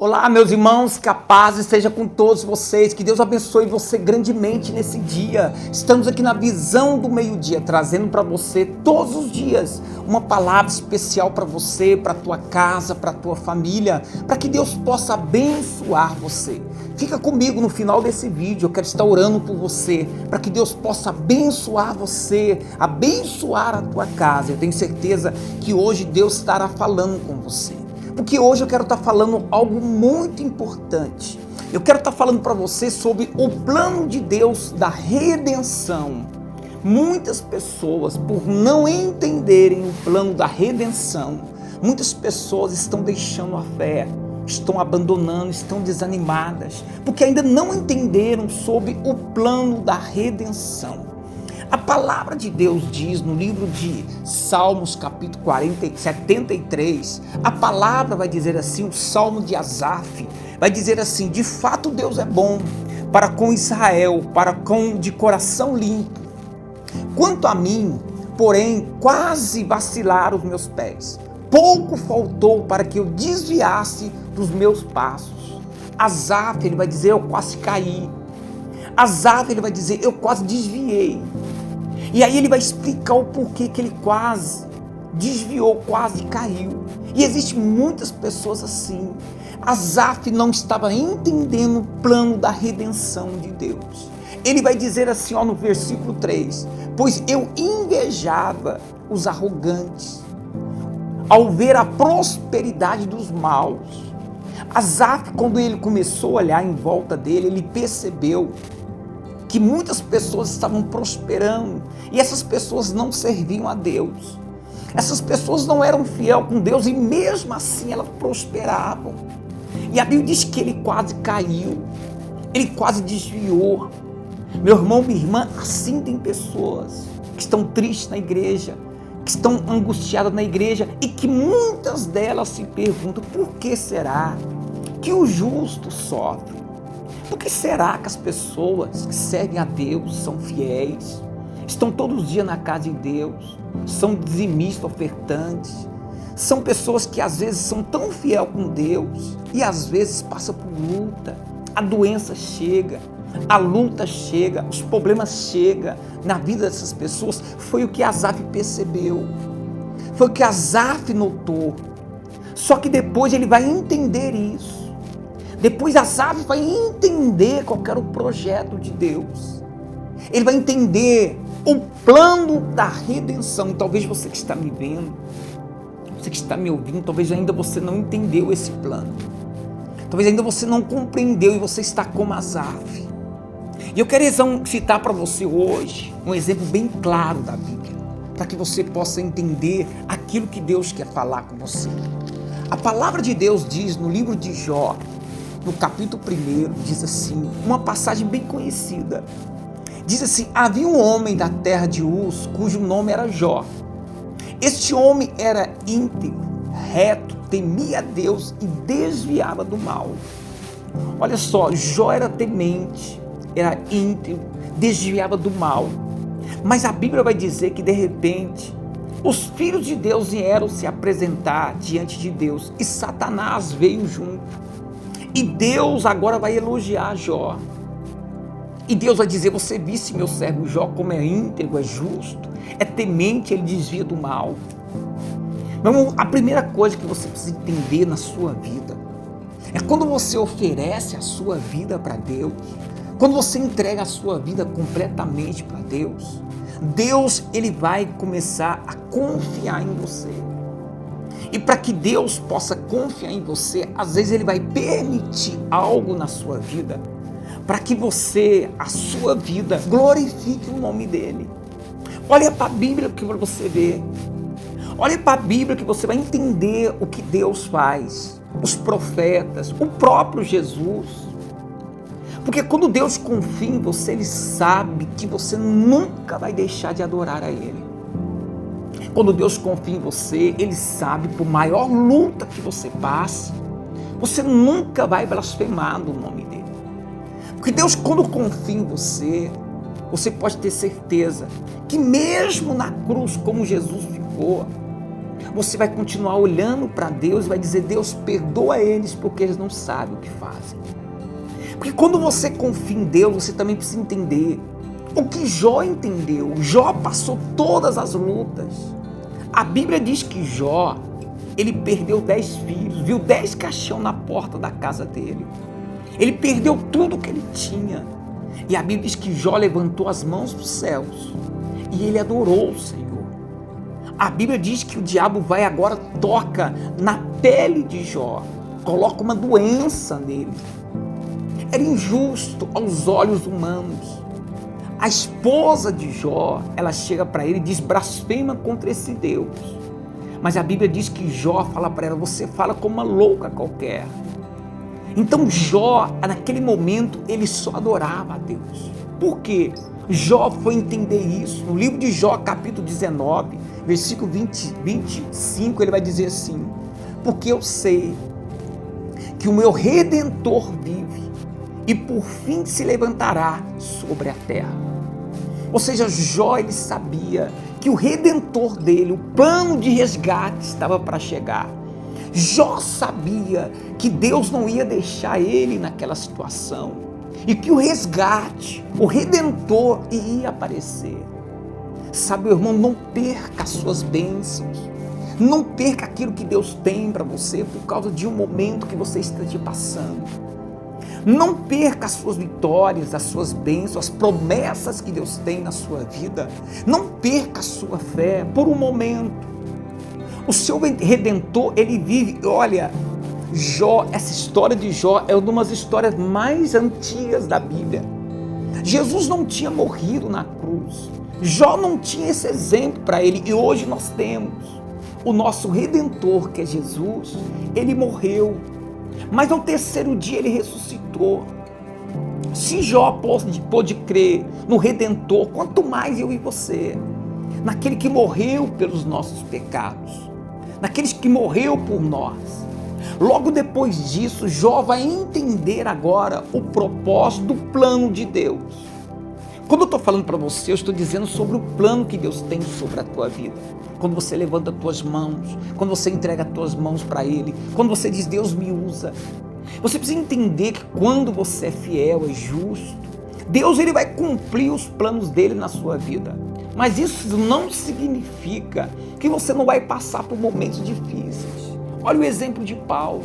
Olá, meus irmãos, que a paz esteja com todos vocês, que Deus abençoe você grandemente nesse dia. Estamos aqui na visão do meio-dia, trazendo para você todos os dias uma palavra especial para você, para a tua casa, para a tua família, para que Deus possa abençoar você. Fica comigo no final desse vídeo, eu quero estar orando por você, para que Deus possa abençoar você, abençoar a tua casa. Eu tenho certeza que hoje Deus estará falando com você. Porque hoje eu quero estar falando algo muito importante. Eu quero estar falando para você sobre o plano de Deus da redenção. Muitas pessoas, por não entenderem o plano da redenção, muitas pessoas estão deixando a fé, estão abandonando, estão desanimadas, porque ainda não entenderam sobre o plano da redenção. A palavra de Deus diz no livro de Salmos, capítulo 73, a palavra vai dizer assim, o Salmo de Asaf, vai dizer assim: de fato Deus é bom para com Israel, para com de coração limpo. Quanto a mim, porém, quase vacilaram os meus pés. Pouco faltou para que eu desviasse dos meus passos. Asaf, ele vai dizer, eu quase caí. Asaf, ele vai dizer, eu quase desviei. E aí ele vai explicar o porquê que ele quase desviou, quase caiu. E existem muitas pessoas assim. Asaf não estava entendendo o plano da redenção de Deus. Ele vai dizer assim, no versículo 3, pois eu invejava os arrogantes ao ver a prosperidade dos maus. Asaf, quando ele começou a olhar em volta dele, ele percebeu que muitas pessoas estavam prosperando e essas pessoas não serviam a Deus. Essas pessoas não eram fiel com Deus e mesmo assim elas prosperavam. E a Bíblia diz que ele quase caiu, ele quase desviou. Meu irmão, minha irmã, assim tem pessoas que estão tristes na igreja, que estão angustiadas na igreja e que muitas delas se perguntam: por que será que o justo sofre? Por que será que as pessoas que servem a Deus são fiéis, estão todos os dias na casa de Deus, são dizimistas, ofertantes, são pessoas que às vezes são tão fiéis com Deus e às vezes passam por luta, a doença chega, a luta chega, os problemas chegam na vida dessas pessoas? Foi o que Asaf percebeu, foi o que Asaf notou, só que depois ele vai entender isso. Depois Asaf vai entender qual era o projeto de Deus. Ele vai entender o plano da redenção. Talvez você que está me vendo, você que está me ouvindo, talvez ainda você não entendeu esse plano. Talvez ainda você não compreendeu e você está como Asaf. E eu quero citar para você hoje um exemplo bem claro da Bíblia, para que você possa entender aquilo que Deus quer falar com você. A palavra de Deus diz no livro de Jó, no capítulo 1, diz assim, uma passagem bem conhecida. Diz assim: havia um homem da terra de Uz, cujo nome era Jó. Este homem era íntegro, reto, temia a Deus e desviava do mal. Olha só, Jó era temente, era íntegro, desviava do mal. Mas a Bíblia vai dizer que de repente os filhos de Deus vieram se apresentar diante de Deus e Satanás veio junto. E Deus agora vai elogiar Jó. E Deus vai dizer: você visse meu servo Jó como é íntegro, é justo, é temente, ele desvia do mal. Meu irmão, a primeira coisa que você precisa entender na sua vida é quando você oferece a sua vida para Deus, quando você entrega a sua vida completamente para Deus, Deus, ele vai começar a confiar em você. E para que Deus possa confiar em você, às vezes ele vai permitir algo na sua vida, para que você, a sua vida, glorifique o nome dele. Olha para a Bíblia que você vê. Olha para a Bíblia que você vai entender o que Deus faz. Os profetas, o próprio Jesus. Porque quando Deus confia em você, ele sabe que você nunca vai deixar de adorar a ele. Quando Deus confia em você, ele sabe, por maior luta que você passe, você nunca vai blasfemar no nome dele. Porque Deus, quando confia em você, você pode ter certeza que mesmo na cruz, como Jesus ficou, você vai continuar olhando para Deus e vai dizer: Deus, perdoa eles porque eles não sabem o que fazem. Porque quando você confia em Deus, você também precisa entender o que Jó entendeu. Jó passou todas as lutas. A Bíblia diz que Jó, ele perdeu 10 filhos, viu 10 caixão na porta da casa dele. Ele perdeu tudo que ele tinha. E a Bíblia diz que Jó levantou as mãos para os céus e ele adorou o Senhor. A Bíblia diz que o diabo vai agora, toca na pele de Jó, coloca uma doença nele. Era injusto aos olhos humanos. A esposa de Jó, ela chega para ele e diz: blasfema contra esse Deus. Mas a Bíblia diz que Jó fala para ela: você fala como uma louca qualquer. Então Jó, naquele momento, ele só adorava a Deus. Por quê? Jó foi entender isso. No livro de Jó, capítulo 19, versículo 25, ele vai dizer assim: porque eu sei que o meu Redentor vive e por fim se levantará sobre a terra. Ou seja, Jó, ele sabia que o Redentor dele, o plano de resgate estava para chegar. Jó sabia que Deus não ia deixar ele naquela situação e que o resgate, o Redentor ia aparecer. Sabe, meu irmão, não perca as suas bênçãos, não perca aquilo que Deus tem para você por causa de um momento que você esteja passando. Não perca as suas vitórias, as suas bênçãos, as promessas que Deus tem na sua vida. Não perca a sua fé por um momento. O seu Redentor, ele vive. Olha, Jó, essa história de Jó é uma das histórias mais antigas da Bíblia. Jesus não tinha morrido na cruz. Jó não tinha esse exemplo para ele. E hoje nós temos o nosso Redentor, que é Jesus. Ele morreu, mas ao terceiro dia ele ressuscitou. Se Jó pôde crer no Redentor, quanto mais eu e você, naquele que morreu pelos nossos pecados, naquele que morreu por nós. Logo depois disso, Jó vai entender agora o propósito do plano de Deus. Quando eu estou falando para você, eu estou dizendo sobre o plano que Deus tem sobre a tua vida. Quando você levanta as tuas mãos, quando você entrega as tuas mãos para Ele, quando você diz: Deus me usa. Você precisa entender que quando você é fiel, é justo, Deus, ele vai cumprir os planos dele na sua vida. Mas isso não significa que você não vai passar por momentos difíceis. Olha o exemplo de Paulo.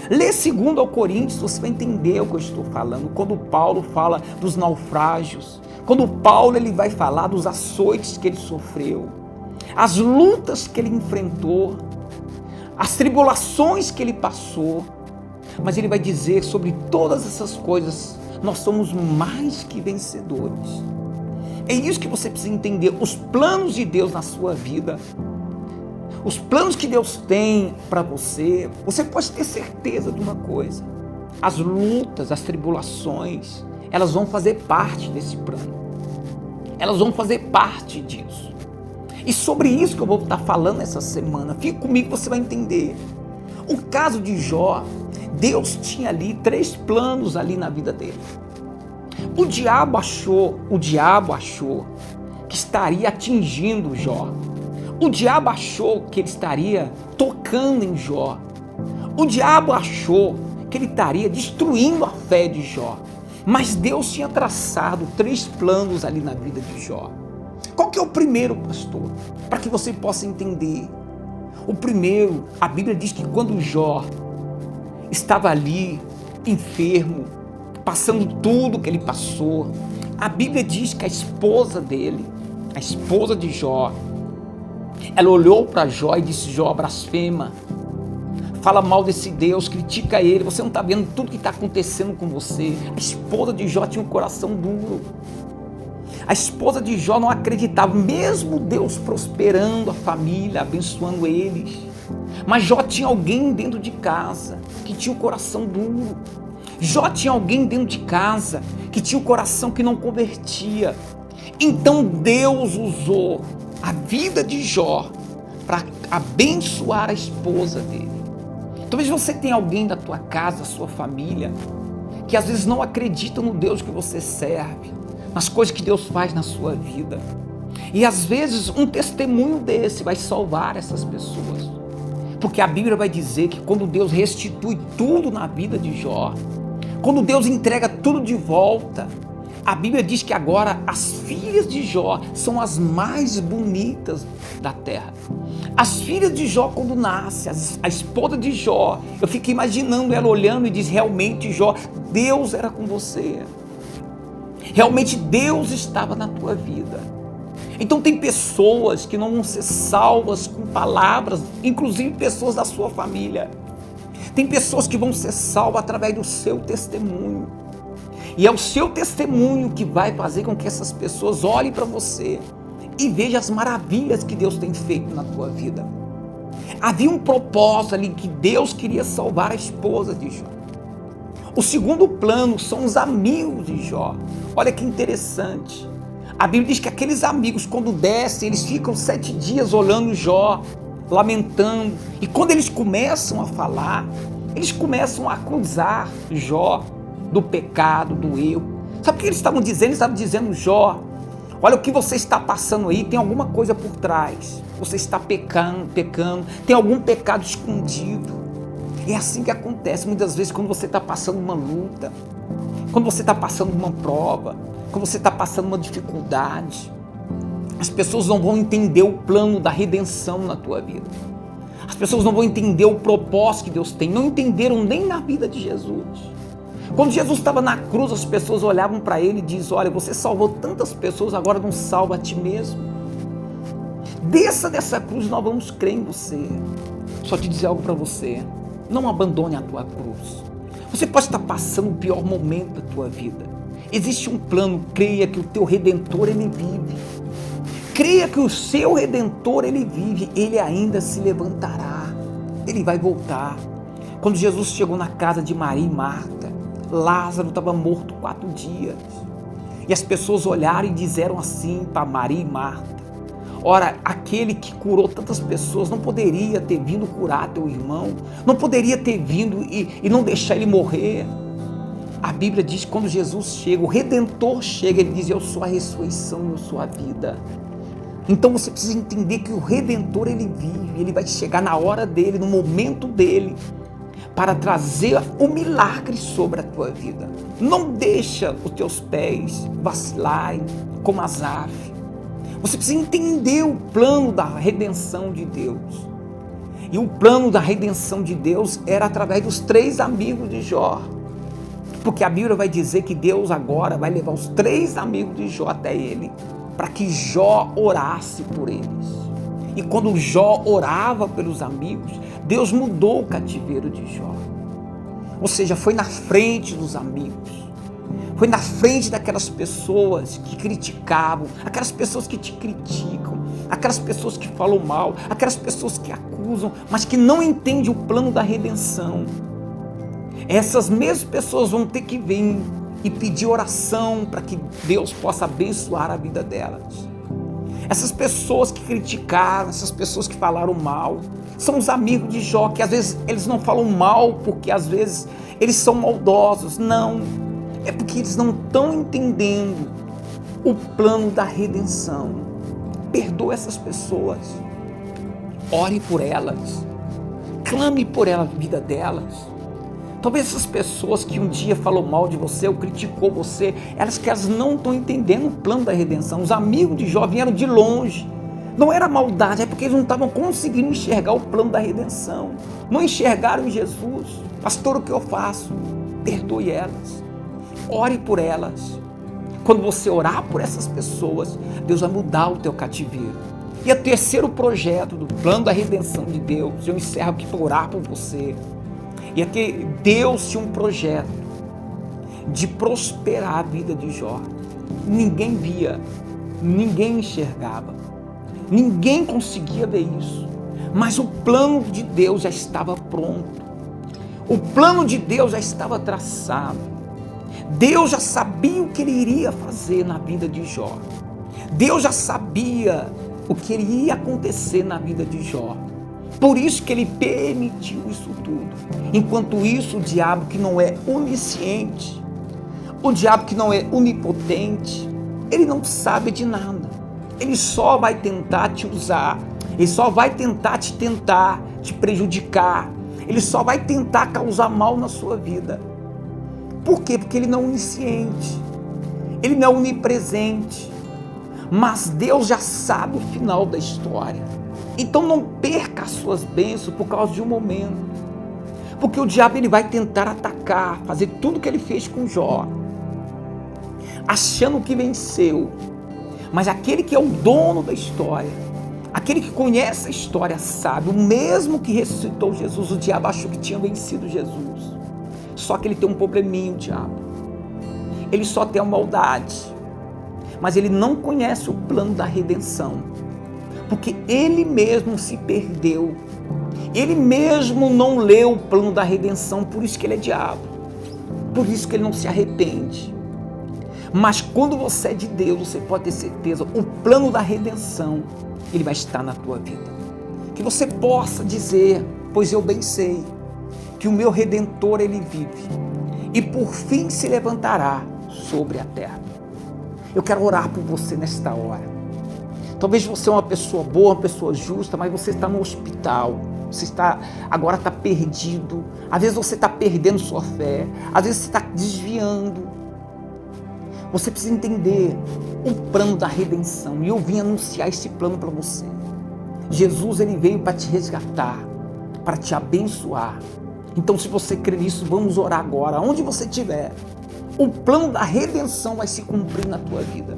Lê 2 Coríntios, você vai entender o que eu estou falando. Quando Paulo fala dos naufrágios, quando Paulo ele vai falar dos açoites que ele sofreu, as lutas que ele enfrentou, as tribulações que ele passou, mas ele vai dizer sobre todas essas coisas: nós somos mais que vencedores. É isso que você precisa entender, os planos de Deus na sua vida, os planos que Deus tem para você. Você pode ter certeza de uma coisa: as lutas, as tribulações, elas vão fazer parte desse plano, elas vão fazer parte disso. E sobre isso que eu vou estar falando essa semana. Fique comigo, você vai entender. O caso de Jó, Deus tinha ali 3 planos ali na vida dele. O diabo achou que estaria atingindo Jó. O diabo achou que ele estaria tocando em Jó. O diabo achou que ele estaria destruindo a fé de Jó. Mas Deus tinha traçado 3 planos ali na vida de Jó. Qual que é o primeiro, pastor? Para que você possa entender. O primeiro, a Bíblia diz que quando Jó estava ali, enfermo, passando tudo que ele passou, a Bíblia diz que a esposa dele, a esposa de Jó, ela olhou para Jó e disse: Jó, blasfema, fala mal desse Deus, critica ele, você não está vendo tudo que está acontecendo com você. A esposa de Jó tinha um coração duro. A esposa de Jó não acreditava, mesmo Deus prosperando a família, abençoando eles. Mas Jó tinha alguém dentro de casa que tinha o coração duro. Jó tinha alguém dentro de casa que tinha o coração que não convertia. Então Deus usou a vida de Jó para abençoar a esposa dele. Talvez você tenha alguém da tua casa, sua família, que às vezes não acredita no Deus que você serve, nas coisas que Deus faz na sua vida. E às vezes um testemunho desse vai salvar essas pessoas. Porque a Bíblia vai dizer que quando Deus restitui tudo na vida de Jó, quando Deus entrega tudo de volta, a Bíblia diz que agora as filhas de Jó são as mais bonitas da terra. As filhas de Jó, quando nasce, a esposa de Jó, eu fico imaginando ela olhando e diz: realmente, Jó, Deus era com você. Realmente Deus estava na tua vida. Então tem pessoas que não vão ser salvas com palavras, inclusive pessoas da sua família. Tem pessoas que vão ser salvas através do seu testemunho. E é o seu testemunho que vai fazer com que essas pessoas olhem para você e vejam as maravilhas que Deus tem feito na tua vida. Havia um propósito ali que Deus queria salvar a esposa de Jó. O segundo plano são os amigos de Jó. Olha que interessante. A Bíblia diz que aqueles amigos, quando descem, eles ficam 7 dias olhando Jó, lamentando. E quando eles começam a falar, eles começam a acusar Jó do pecado, do erro. Sabe o que eles estavam dizendo? Eles estavam dizendo: Jó, olha o que você está passando aí, tem alguma coisa por trás. Você está pecando, tem algum pecado escondido. É assim que acontece muitas vezes quando você está passando uma luta, quando você está passando uma prova, quando você está passando uma dificuldade. As pessoas não vão entender o plano da redenção na tua vida. As pessoas não vão entender o propósito que Deus tem. Não entenderam nem na vida de Jesus. Quando Jesus estava na cruz, as pessoas olhavam para ele e diziam: olha, você salvou tantas pessoas, agora não salva a ti mesmo. Desça dessa cruz, nós vamos crer em você. Só te dizer algo para você: não abandone a tua cruz. Você pode estar passando o pior momento da tua vida. Existe um plano, creia que o teu Redentor, ele vive. Creia que o seu Redentor, ele vive, ele ainda se levantará. Ele vai voltar. Quando Jesus chegou na casa de Maria e Marta, Lázaro estava morto 4 dias. E as pessoas olharam e disseram assim para Maria e Marta: ora, aquele que curou tantas pessoas não poderia ter vindo curar teu irmão? Não poderia ter vindo e não deixar ele morrer? A Bíblia diz que quando Jesus chega, o Redentor chega, ele diz: eu sou a ressurreição e eu sou a vida. Então você precisa entender que o Redentor, ele vive, ele vai chegar na hora dele, no momento dele, para trazer o milagre sobre a tua vida. Não deixa os teus pés vacilarem como Asaf. Você precisa entender o plano da redenção de Deus. E o plano da redenção de Deus era através dos 3 amigos de Jó. Porque a Bíblia vai dizer que Deus agora vai levar os 3 amigos de Jó até ele, para que Jó orasse por eles. E quando Jó orava pelos amigos, Deus mudou o cativeiro de Jó. Ou seja, foi na frente dos amigos. Foi na frente daquelas pessoas que criticavam, aquelas pessoas que te criticam, aquelas pessoas que falam mal, aquelas pessoas que acusam, mas que não entendem o plano da redenção. Essas mesmas pessoas vão ter que vir e pedir oração para que Deus possa abençoar a vida delas. Essas pessoas que criticaram, essas pessoas que falaram mal, são os amigos de Jó, que às vezes eles não falam mal porque às vezes eles são maldosos. Não, é porque eles não estão entendendo o plano da redenção. Perdoa essas pessoas, ore por elas, clame por a vida delas. Talvez essas pessoas que um dia falou mal de você ou criticou você, elas não estão entendendo o plano da redenção. Os amigos de Jó vieram de longe. Não era maldade, é porque eles não estavam conseguindo enxergar o plano da redenção. Não enxergaram Jesus. Pastor, o que eu faço? Perdoe elas. Ore por elas. Quando você orar por essas pessoas, Deus vai mudar o teu cativeiro. E o terceiro projeto do plano da redenção de Deus, eu encerro aqui para orar por você. E aqui Deus tinha um projeto de prosperar a vida de Jó. Ninguém via, ninguém enxergava, ninguém conseguia ver isso. Mas o plano de Deus já estava pronto. O plano de Deus já estava traçado. Deus já sabia o que ele iria fazer na vida de Jó. Deus já sabia o que iria acontecer na vida de Jó. Por isso que ele permitiu isso tudo. Enquanto isso, o diabo, que não é onisciente, o diabo que não é onipotente, ele não sabe de nada. Ele só vai tentar te usar, ele só vai tentar, te prejudicar, ele só vai tentar causar mal na sua vida. Por quê? Porque ele não é onisciente, ele não é onipresente, mas Deus já sabe o final da história. Então não perca as suas bênçãos por causa de um momento, porque o diabo ele vai tentar atacar, fazer tudo que ele fez com Jó, achando que venceu. Mas aquele que é o dono da história, aquele que conhece a história sabe, o mesmo que ressuscitou Jesus, o diabo achou que tinha vencido Jesus. Só que ele tem um probleminha, o diabo. Ele só tem a maldade, mas ele não conhece o plano da redenção, porque ele mesmo se perdeu, ele mesmo não leu o plano da redenção, por isso que ele é diabo, por isso que ele não se arrepende. Mas quando você é de Deus, você pode ter certeza, o plano da redenção, ele vai estar na tua vida. Que você possa dizer, pois eu bem sei, que o meu Redentor, ele vive, e por fim se levantará sobre a terra. Eu quero orar por você nesta hora. Talvez você é uma pessoa boa, uma pessoa justa, mas você está no hospital, você agora está perdido, às vezes você está perdendo sua fé, às vezes você está desviando. Você precisa entender o plano da redenção, e eu vim anunciar esse plano para você. Jesus, ele veio para te resgatar, para te abençoar. Então, se você crê nisso, vamos orar agora, onde você estiver. O plano da redenção vai se cumprir na tua vida.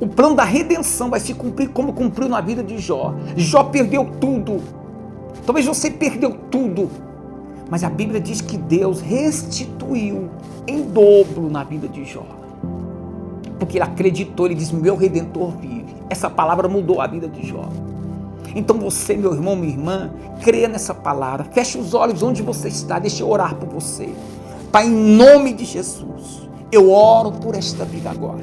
O plano da redenção vai se cumprir como cumpriu na vida de Jó. Jó perdeu tudo. Talvez você perdeu tudo, mas a Bíblia diz que Deus restituiu em dobro na vida de Jó. Porque ele acreditou, ele disse, meu Redentor vive. Essa palavra mudou a vida de Jó. Então você, meu irmão, minha irmã, creia nessa palavra. Feche os olhos onde você está, deixa eu orar por você. Pai, em nome de Jesus, eu oro por esta vida agora.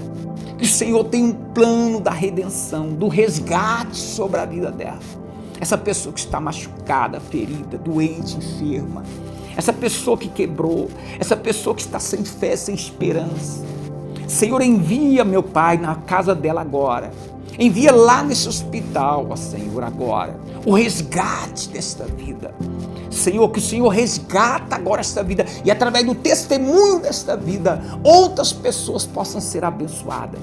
Que o Senhor tem um plano da redenção, do resgate sobre a vida dela. Essa pessoa que está machucada, ferida, doente, enferma. Essa pessoa que quebrou, essa pessoa que está sem fé, sem esperança. Senhor, envia, meu Pai, na casa dela agora. Envia lá nesse hospital, ó Senhor, agora, o resgate desta vida. Senhor, que o Senhor resgata agora esta vida e através do testemunho desta vida, outras pessoas possam ser abençoadas.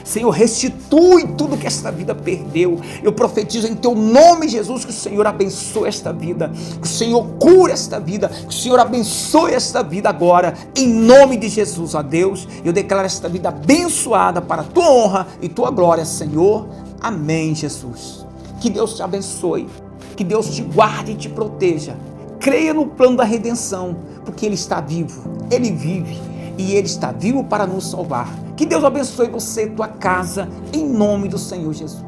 Senhor, restitui tudo que esta vida perdeu. Eu profetizo em teu nome, Jesus, que o Senhor abençoe esta vida, que o Senhor cure esta vida, que o Senhor abençoe esta vida agora, em nome de Jesus, ó Deus. Eu declaro esta vida abençoada para a tua honra e tua glória, Senhor. Amém, Jesus. Que Deus te abençoe, que Deus te guarde e te proteja. Creia no plano da redenção, porque Ele está vivo, Ele vive e Ele está vivo para nos salvar. Que Deus abençoe você e tua casa, em nome do Senhor Jesus.